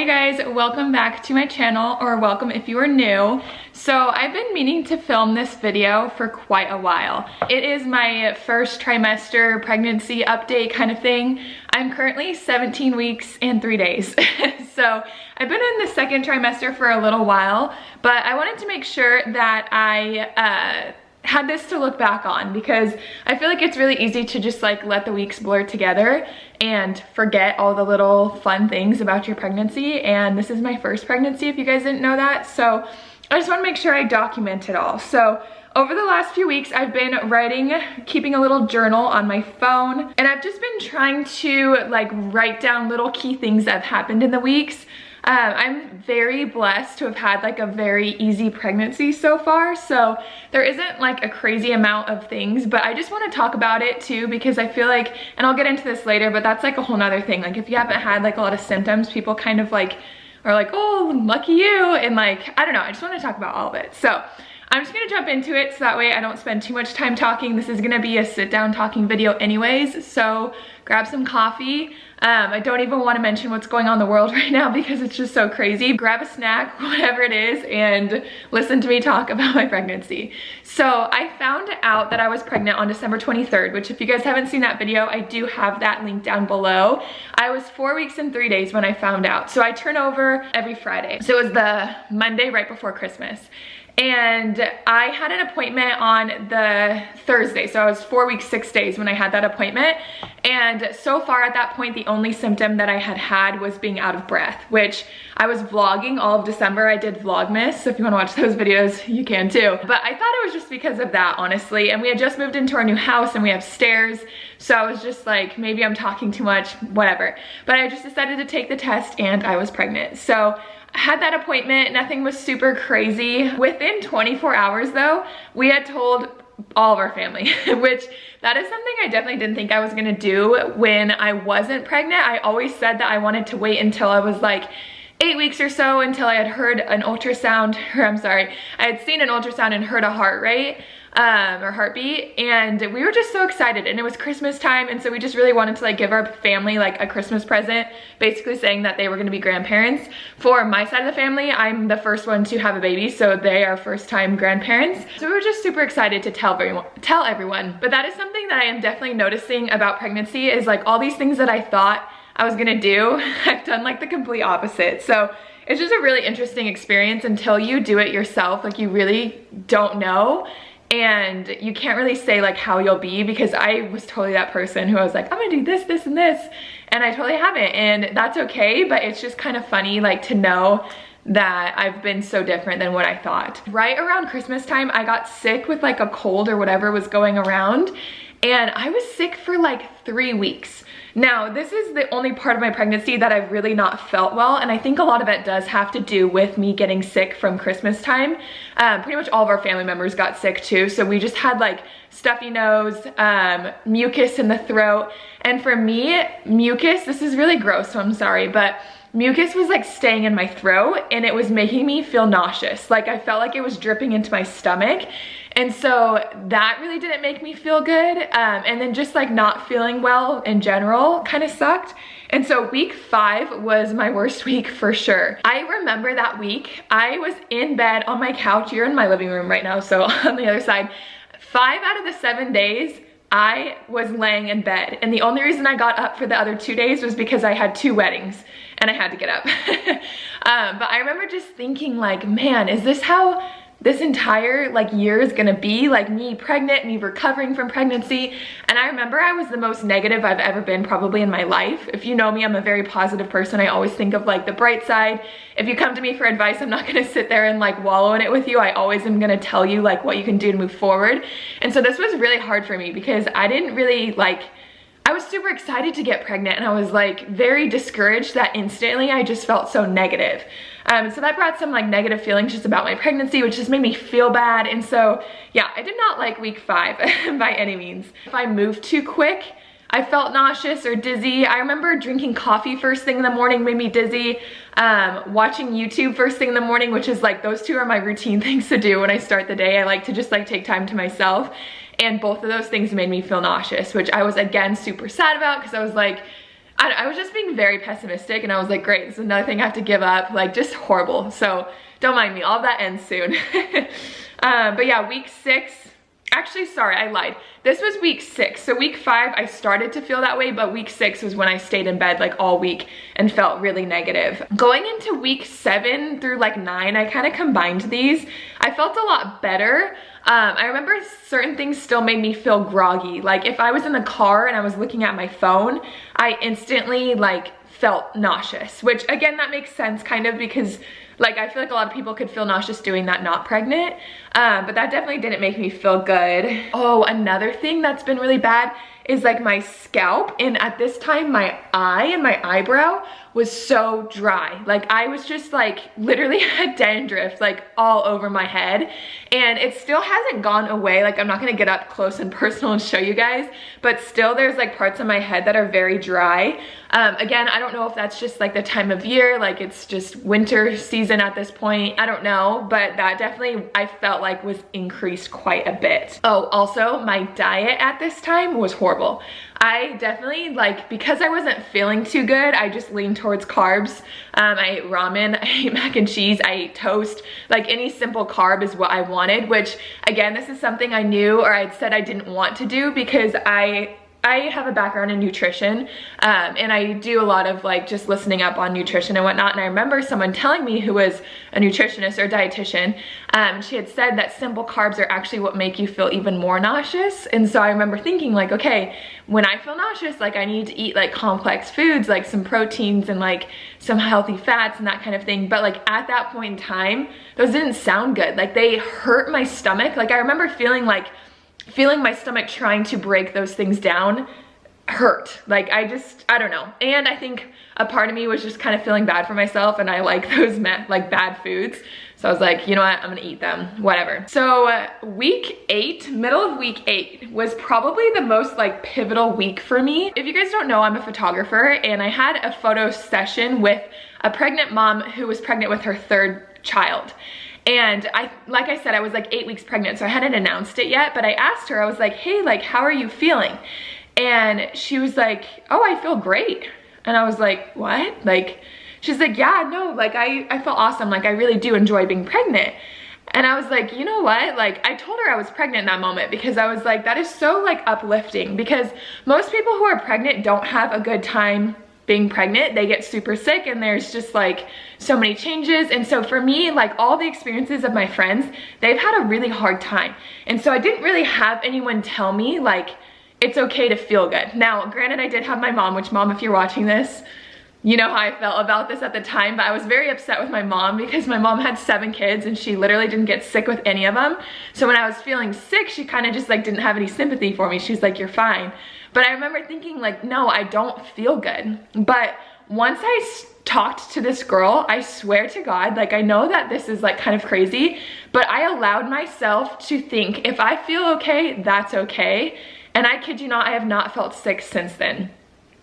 guys, welcome back to my channel, or welcome if you are new. So I've been meaning to film this video for quite a while. It is my first trimester pregnancy update kind of thing. I'm currently 17 weeks and 3 days. So I've been in the second trimester for a little while, but I wanted to make sure that I had this to look back on, because I feel like it's really easy to just like let the weeks blur together and forget all the little fun things about your pregnancy. And this is my first pregnancy, if you guys didn't know that. So I just want to make sure I document it all. So over the last few weeks, I've been writing, keeping a little journal on my phone, and I've just been trying to like write down little key things that have happened in the weeks. I'm very blessed to have had like a very easy pregnancy so far, so there isn't like a crazy amount of things, but I just want to talk about it too, because I feel like, and I'll get into this later, but that's like a whole nother thing. Like if you haven't had like a lot of symptoms, people kind of like are like, oh, lucky you, and like, I don't know, I just want to talk about all of it. So I'm just gonna jump into it so that way I don't spend too much time talking. This is gonna be a sit down talking video anyways, so grab some coffee. I don't even want to mention what's going on in the world right now because it's just so crazy. Grab a snack, whatever it is, and listen to me talk about my pregnancy. So I found out that I was pregnant on December 23rd, which if you guys haven't seen that video, I do have that link down below. I was 4 weeks and 3 days when I found out. So I turn over every Friday. So it was the Monday right before Christmas. And I had an appointment on the Thursday, so I was 4 weeks, 6 days when I had that appointment. And so far at that point, the only symptom that I had was being out of breath, which I was vlogging all of December. I did Vlogmas, so if you want to watch those videos, you can too. But I thought it was just because of that, honestly. And we had just moved into our new house and we have stairs, so I was just like, maybe I'm talking too much, whatever. But I just decided to take the test and I was pregnant. So I had that appointment, nothing was super crazy. Within 24 hours though, we had told all of our family, which that is something I definitely didn't think I was gonna do when I wasn't pregnant. I always said that I wanted to wait until I was like 8 weeks or so, until I had heard an ultrasound, or I'm sorry, I had seen an ultrasound and heard a heart rate, or heartbeat, and we were just so excited, and it was Christmas time, and so we just really wanted to like give our family like a Christmas present, basically saying that they were gonna be grandparents. For my side of the family, I'm the first one to have a baby, so they are first time grandparents. So we were just super excited to tell everyone. But that is something that I am definitely noticing about pregnancy, is like all these things that I thought I was gonna do, I've done like the complete opposite. So it's just a really interesting experience until you do it yourself. Like you really don't know. And you can't really say like how you'll be, because I was totally that person who was like, I'm gonna do this, this, and this. And I totally haven't, and that's okay, but it's just kind of funny like to know that I've been so different than what I thought. Right around Christmas time, I got sick with like a cold or whatever was going around, and I was sick for like 3 weeks. Now, this is the only part of my pregnancy that I've really not felt well, and I think a lot of it does have to do with me getting sick from Christmas time. Pretty much all of our family members got sick too, so we just had like stuffy nose, mucus in the throat, and for me, mucus, this is really gross, so I'm sorry, but mucus was like staying in my throat and it was making me feel nauseous. Like I felt like it was dripping into my stomach. And so that really didn't make me feel good. And then just like not feeling well in general kind of sucked. And so week 5 was my worst week for sure. I remember that week, I was in bed on my couch. You're in my living room right now, so on the other side. 5 out of the 7 days, I was laying in bed. And the only reason I got up for the other 2 days was because I had 2 weddings and I had to get up. But I remember just thinking like, man, is this how this entire like year is gonna be? Like me pregnant, me recovering from pregnancy. And I remember I was the most negative I've ever been probably in my life. If you know me, I'm a very positive person. I always think of like the bright side. If you come to me for advice, I'm not gonna sit there and like wallow in it with you. I always am gonna tell you like what you can do to move forward. And so this was really hard for me because I didn't really like, I was super excited to get pregnant and I was like very discouraged that instantly I just felt so negative. So that brought some like negative feelings just about my pregnancy, which just made me feel bad. And so yeah, I did not like week 5 by any means. If I moved too quick, I felt nauseous or dizzy. I remember drinking coffee first thing in the morning made me dizzy. Watching YouTube first thing in the morning, which is like, those two are my routine things to do when I start the day. I like to just like take time to myself. And both of those things made me feel nauseous, which I was again super sad about, because I was like, I was just being very pessimistic, and I was like, great, this is another thing I have to give up, like just horrible. So don't mind me, all of that ends soon. But yeah, week 6, actually, sorry, I lied. This was week 6. So week 5, I started to feel that way, but week 6 was when I stayed in bed like all week and felt really negative. Going into week 7 through like 9, I kind of combined these. I felt a lot better. I remember certain things still made me feel groggy. Like if I was in the car and I was looking at my phone, I instantly like felt nauseous, which again, that makes sense kind of because like I feel like a lot of people could feel nauseous doing that not pregnant, but that definitely didn't make me feel good. Oh, another thing that's been really bad is like my scalp, and at this time my eye and my eyebrow was so dry. Like I was just like literally had dandruff like all over my head, and it still hasn't gone away. Like I'm not gonna get up close and personal and show you guys, but still there's like parts of my head that are very dry. Again, I don't know if that's just like the time of year, like it's just winter season at this point, I don't know, but that definitely I felt like was increased quite a bit. Oh, also my diet at this time was horrible. I definitely like, because I wasn't feeling too good, I just leaned towards carbs. I ate ramen, I ate mac and cheese, I ate toast, like any simple carb is what I wanted, which again, this is something I knew or I'd said I didn't want to do because I have a background in nutrition, and I do a lot of like just listening up on nutrition and whatnot. And I remember someone telling me who was a nutritionist or dietitian, she had said that simple carbs are actually what make you feel even more nauseous. And so I remember thinking like, okay, when I feel nauseous, like I need to eat like complex foods, like some proteins and like some healthy fats and that kind of thing. But like at that point in time, those didn't sound good. Like they hurt my stomach. Like I remember feeling my stomach trying to break those things down hurt. Like I don't know. And I think a part of me was just kind of feeling bad for myself, and I like those like bad foods. So I was like, you know what, I'm gonna eat them, whatever. So week 8, middle of week 8 was probably the most like pivotal week for me. If you guys don't know, I'm a photographer, and I had a photo session with a pregnant mom who was pregnant with her 3rd child. And like I said, I was like 8 weeks pregnant, so I hadn't announced it yet, but I asked her, I was like, hey, like, how are you feeling? And she was like, oh, I feel great. And I was like, what? Like, she's like, yeah, no, like I feel awesome. Like I really do enjoy being pregnant. And I was like, you know what? Like I told her I was pregnant in that moment because I was like, that is so like uplifting, because most people who are pregnant don't have a good time being pregnant. They get super sick, and there's just like so many changes. And so for me, like all the experiences of my friends, they've had a really hard time. And so I didn't really have anyone tell me like, it's okay to feel good. Now, granted, I did have my mom, which mom, if you're watching this, you know how I felt about this at the time, but I was very upset with my mom because my mom had 7 kids and she literally didn't get sick with any of them. So when I was feeling sick, she kind of just like didn't have any sympathy for me. She's like, you're fine. But I remember thinking like, no, I don't feel good. But once I talked to this girl, I swear to God, like I know that this is like kind of crazy, but I allowed myself to think if I feel okay, that's okay. And I kid you not, I have not felt sick since then.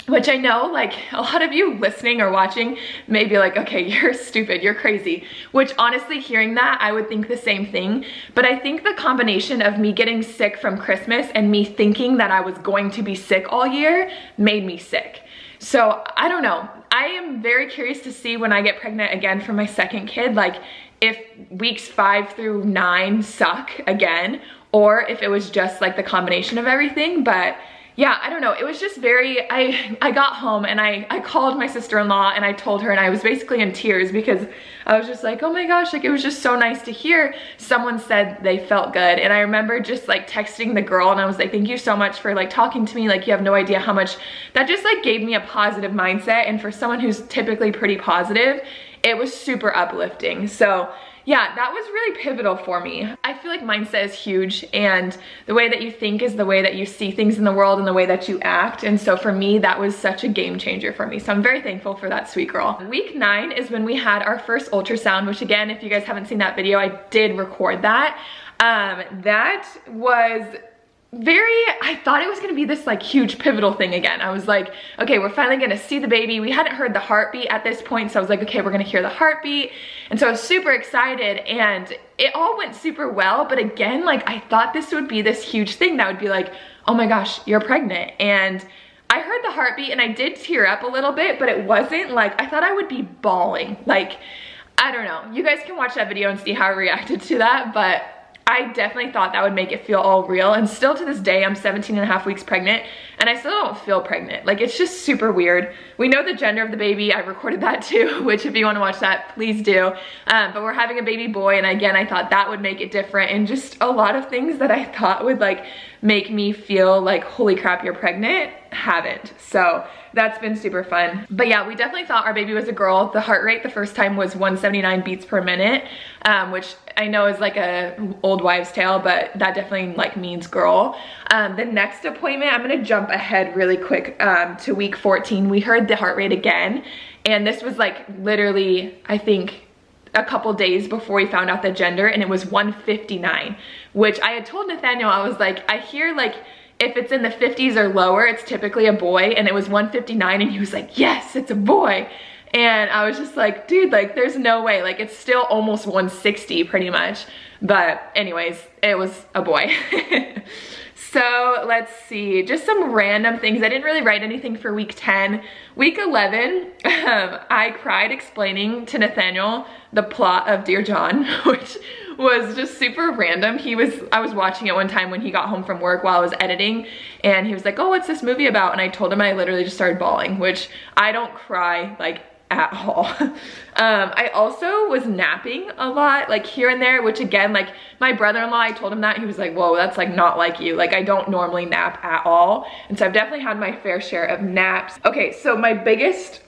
Which I know like a lot of you listening or watching may be like, okay, you're stupid, you're crazy. Which honestly, hearing that, I would think the same thing. But I think the combination of me getting sick from Christmas and me thinking that I was going to be sick all year made me sick. So I don't know. I am very curious to see when I get pregnant again for my 2nd kid, like if weeks 5 through 9 suck again, or if it was just like the combination of everything. But yeah, I don't know. It was just very, I got home and I called my sister-in-law and I told her, and I was basically in tears because I was just like, oh my gosh, like it was just so nice to hear someone said they felt good. And I remember just like texting the girl, and I was like, thank you so much for like talking to me. Like you have no idea how much that just like gave me a positive mindset. And for someone who's typically pretty positive, it was super uplifting. So yeah, that was really pivotal for me. I feel like mindset is huge, and the way that you think is the way that you see things in the world and the way that you act. And so for me, that was such a game changer for me. So I'm very thankful for that sweet girl. Week 9 is when we had our first ultrasound, which again, if you guys haven't seen that video, I did record that. That was I thought it was gonna be this like huge pivotal thing again. I was like, okay, we're finally gonna see the baby. We hadn't heard the heartbeat at this point, so I was like, okay, we're gonna hear the heartbeat. And so I was super excited, and it all went super well. But again, like I thought this would be this huge thing that would be like, oh my gosh, you're pregnant. And I heard the heartbeat and I did tear up a little bit, but it wasn't like, I thought I would be bawling. Like, I don't know. You guys can watch that video and see how I reacted to that, but I definitely thought that would make it feel all real. And still to this day, I'm 17 and a half weeks pregnant and I still don't feel pregnant. Like, it's just super weird. We know the gender of the baby. I recorded that too, which if you want to watch that, please do. But we're having a baby boy. And again, I thought that would make it different. And just a lot of things that I thought would like make me feel like, holy crap, you're pregnant, haven't. So that's been super fun. But yeah, we definitely thought our baby was a girl. The heart rate the first time was 179 beats per minute, which I know is like a old wives tale, but that definitely like means girl. The next appointment, I'm gonna jump ahead really quick to week 14. We heard the heart rate again, and this was like literally, I think, a couple days before we found out the gender, and it was 159, which I had told Nathaniel, I was like, I hear like if it's in the 50s or lower, it's typically a boy, and it was 159, and he was like, yes, it's a boy. And I was just like, dude, like there's no way, like it's still almost 160 pretty much. But anyways, it was a boy. So let's see, just some random things. I didn't really write anything for week 10. Week 11, I cried explaining to Nathaniel the plot of Dear John, which was just super random. I was watching it one time when he got home from work while I was editing, and he was like, oh, what's this movie about? And I told him, I literally just started bawling, which I don't cry like at all. I also was napping a lot, like here and there, which again, like my brother-in-law, I told him that, he was like, whoa, that's like not like you. Like I don't normally nap at all. And so I've definitely had my fair share of naps. Okay, so my biggest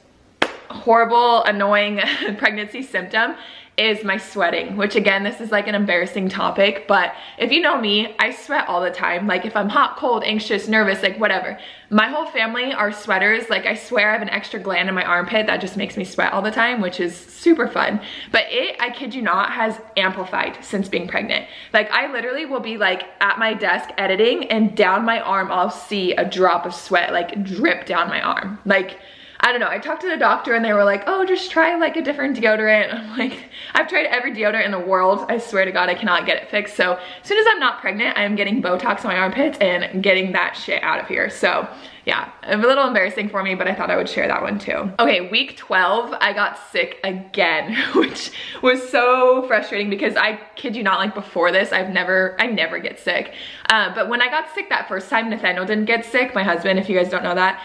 horrible, annoying pregnancy symptom is my sweating, which again, this is like an embarrassing topic, but if you know me, I sweat all the time. Like if I'm hot, cold, anxious, nervous, like whatever. My whole family are sweaters. Like I swear I have an extra gland in my armpit that just makes me sweat all the time, which is super fun. But I kid you not, has amplified since being pregnant. Like I literally will be like at my desk editing, and down my arm, I'll see a drop of sweat like drip down my arm. Like, I don't know, I talked to the doctor and they were like, oh, just try like a different deodorant. I'm like, I've tried every deodorant in the world. I swear to God, I cannot get it fixed. So as soon as I'm not pregnant, I am getting Botox on my armpits and getting that shit out of here. So yeah, a little embarrassing for me, but I thought I would share that one too. Okay, week 12, I got sick again, which was so frustrating because I kid you not, like before this, I never get sick. But when I got sick that first time, Nathaniel didn't get sick, my husband, if you guys don't know that.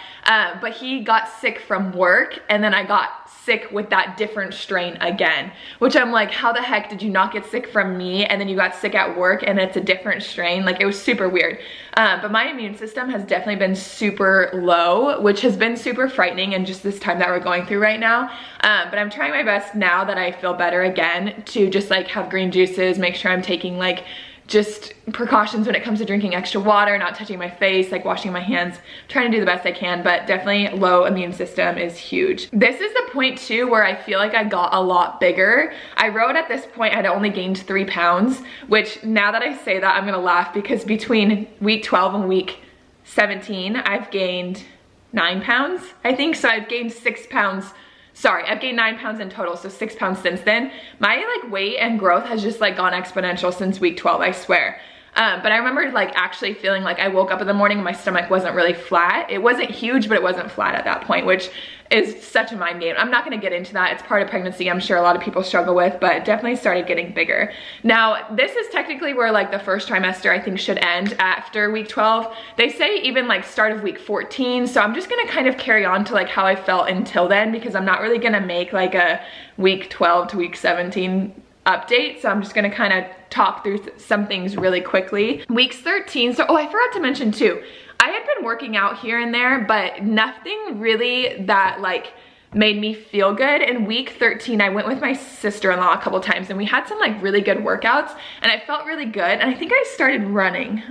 But he got sick from work, and then I got sick with that different strain again, which I'm like, how the heck did you not get sick from me and then you got sick at work and it's a different strain? Like it was super weird. But my immune system has definitely been super low, which has been super frightening in just this time that we're going through right now. But I'm trying my best now that I feel better again to just like have green juices, make sure I'm taking like just precautions when it comes to drinking extra water, not touching my face, like washing my hands, trying to do the best I can, but definitely low immune system is huge. This is the point too where I feel like I got a lot bigger. I wrote at this point I'd only gained 3 pounds, which now that I say that, I'm gonna laugh because between week 12 and week 17, I've gained 9 pounds, I think. So I've gained 6 pounds. Sorry, I've gained 9 pounds in total, so 6 pounds since then. My like weight and growth has just like gone exponential since week 12, I swear. But I remember like actually feeling like I woke up in the morning and my stomach wasn't really flat. It wasn't huge, but it wasn't flat at that point, which is such a mind game. I'm not gonna get into that. It's part of pregnancy. I'm sure a lot of people struggle with, but it definitely started getting bigger. Now, this is technically where like the first trimester I think should end after week 12. They say even like start of week 14. So I'm just gonna kind of carry on to like how I felt until then, because I'm not really gonna make like a week 12 to week 17 update. So I'm just gonna kind of talk through some things really quickly. Weeks 13, so I forgot to mention too, I had been working out here and there, but nothing really that like made me feel good. In week 13, I went with my sister-in-law a couple times and we had some like really good workouts and I felt really good. And I think I started running.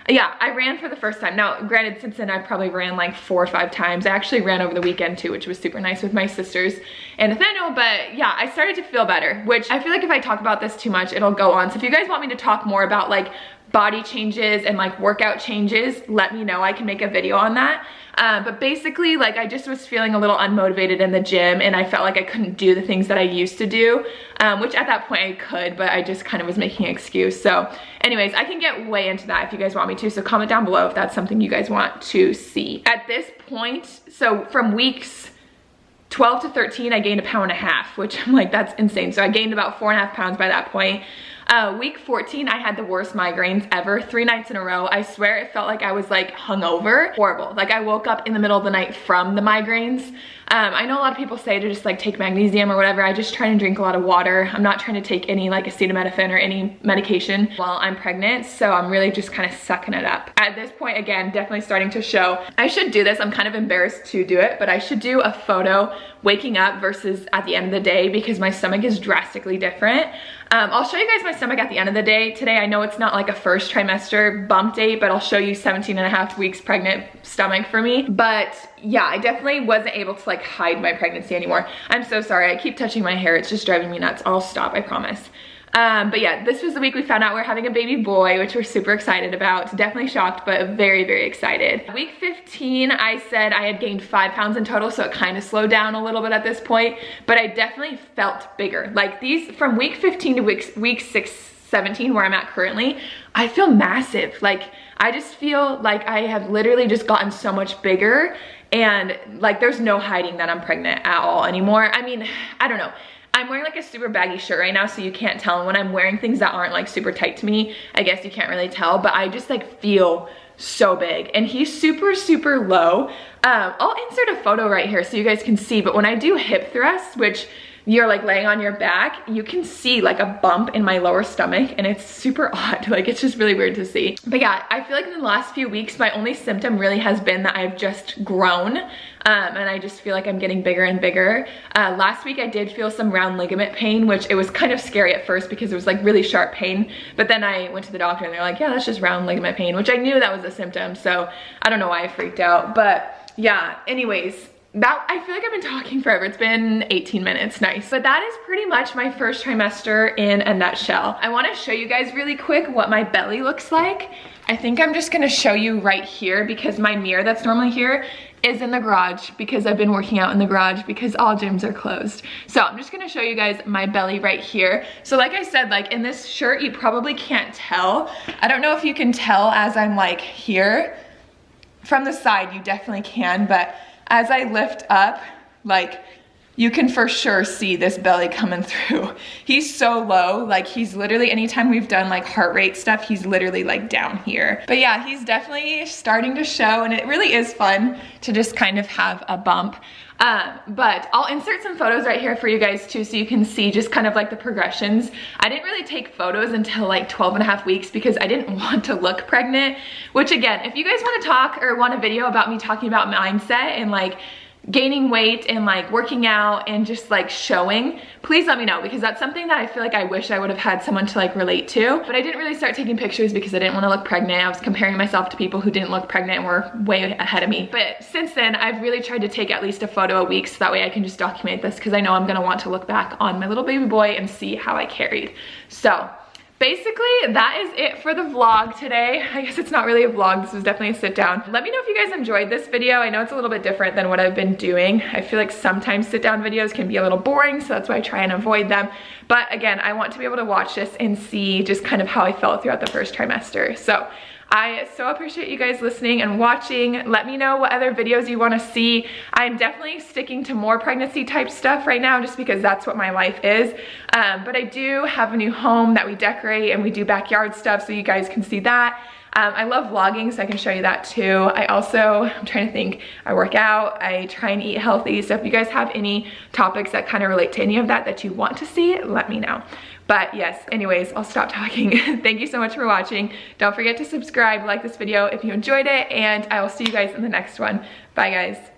Yeah, I ran for the first time. Now, granted, since then I've probably ran like 4 or 5 times. I actually ran over the weekend too, which was super nice with my sisters and Nathaniel, but yeah, I started to feel better, which I feel like if I talk about this too much, it'll go on. So if you guys want me to talk more about like body changes and like workout changes, let me know. I can make a video on that. But basically, like, I just was feeling a little unmotivated in the gym, and I felt like I couldn't do the things that I used to do, which at that point I could, but I just kind of was making an excuse. So anyways, I can get way into that if you guys want me to, so comment down below if that's something you guys want to see. At this point, so from weeks 12 to 13, I gained 1.5 pounds, which I'm like, that's insane. So I gained about 4.5 pounds by that point. Week 14, I had the worst migraines ever, 3 nights in a row. I swear it felt like I was like hungover, horrible. Like I woke up in the middle of the night from the migraines. I know a lot of people say to just like take magnesium or whatever. I just try and drink a lot of water. I'm not trying to take any like acetaminophen or any medication while I'm pregnant. So I'm really just kind of sucking it up. At this point, again, definitely starting to show. I should do this. I'm kind of embarrassed to do it, but I should do a photo waking up versus at the end of the day because my stomach is drastically different. I'll show you guys my stomach at the end of the day today. I know it's not like a first trimester bump date, but I'll show you 17.5 weeks pregnant stomach for me. But yeah, I definitely wasn't able to like hide my pregnancy anymore. I'm so sorry. I keep touching my hair. It's just driving me nuts. I'll stop, I promise. But yeah, this was the week we found out we're having a baby boy, which we're super excited about. Definitely shocked, but very, very excited. Week 15, I said I had gained 5 pounds in total, so it kind of slowed down a little bit at this point, but I definitely felt bigger. Like these, from week 15 to week 17, where I'm at currently, I feel massive. Like, I just feel like I have literally just gotten so much bigger, and like there's no hiding that I'm pregnant at all anymore. I mean, I don't know. I'm wearing like a super baggy shirt right now, so you can't tell. And when I'm wearing things that aren't like super tight to me, I guess you can't really tell, but I just like feel so big. And he's super, super low. I'll insert a photo right here so you guys can see, but when I do hip thrusts, which you're like laying on your back, you can see like a bump in my lower stomach, and it's super odd. Like, it's just really weird to see. But yeah, I feel like in the last few weeks, my only symptom really has been that I've just grown, and I just feel like I'm getting bigger and bigger. Last week I did feel some round ligament pain, which it was kind of scary at first because it was like really sharp pain, but then I went to the doctor and they're like, yeah, that's just round ligament pain, which I knew that was a symptom, so I don't know why I freaked out. But yeah, anyways, that, I feel like I've been talking forever. It's been 18 minutes, nice. But that is pretty much my first trimester in a nutshell. I wanna show you guys really quick what my belly looks like. I think I'm just gonna show you right here because my mirror that's normally here is in the garage because I've been working out in the garage because all gyms are closed. So I'm just gonna show you guys my belly right here. So like I said, like in this shirt, you probably can't tell. I don't know if you can tell as I'm like here. From the side, you definitely can, but as I lift up, like, you can for sure see this belly coming through. He's so low, like he's literally, anytime we've done like heart rate stuff, he's literally like down here. But yeah, he's definitely starting to show, and it really is fun to just kind of have a bump. But I'll insert some photos right here for you guys too, so you can see just kind of like the progressions. I didn't really take photos until like 12.5 weeks because I didn't want to look pregnant, which again, if you guys want to talk or want a video about me talking about mindset and like gaining weight and like working out and just like showing, please let me know, because that's something that I feel like I wish I would have had someone to like relate to. But I didn't really start taking pictures because I didn't want to look pregnant. I was comparing myself to people who didn't look pregnant and were way ahead of me. But since then, I've really tried to take at least a photo a week so that way I can just document this, because I know I'm gonna want to look back on my little baby boy and see how I carried. So basically, that is it for the vlog today. I guess it's not really a vlog, this was definitely a sit down. Let me know if you guys enjoyed this video. I know it's a little bit different than what I've been doing. I feel like sometimes sit down videos can be a little boring, so that's why I try and avoid them. But again, I want to be able to watch this and see just kind of how I felt throughout the first trimester. So I so appreciate you guys listening and watching. Let me know what other videos you want to see. I'm definitely sticking to more pregnancy type stuff right now just because that's what my life is. But I do have a new home that we decorate and we do backyard stuff, so you guys can see that. I love vlogging, so I can show you that too. I'm trying to think, I work out, I try and eat healthy. So if you guys have any topics that kind of relate to any of that you want to see, let me know. But yes, anyways, I'll stop talking. Thank you so much for watching. Don't forget to subscribe, like this video if you enjoyed it, and I will see you guys in the next one. Bye guys.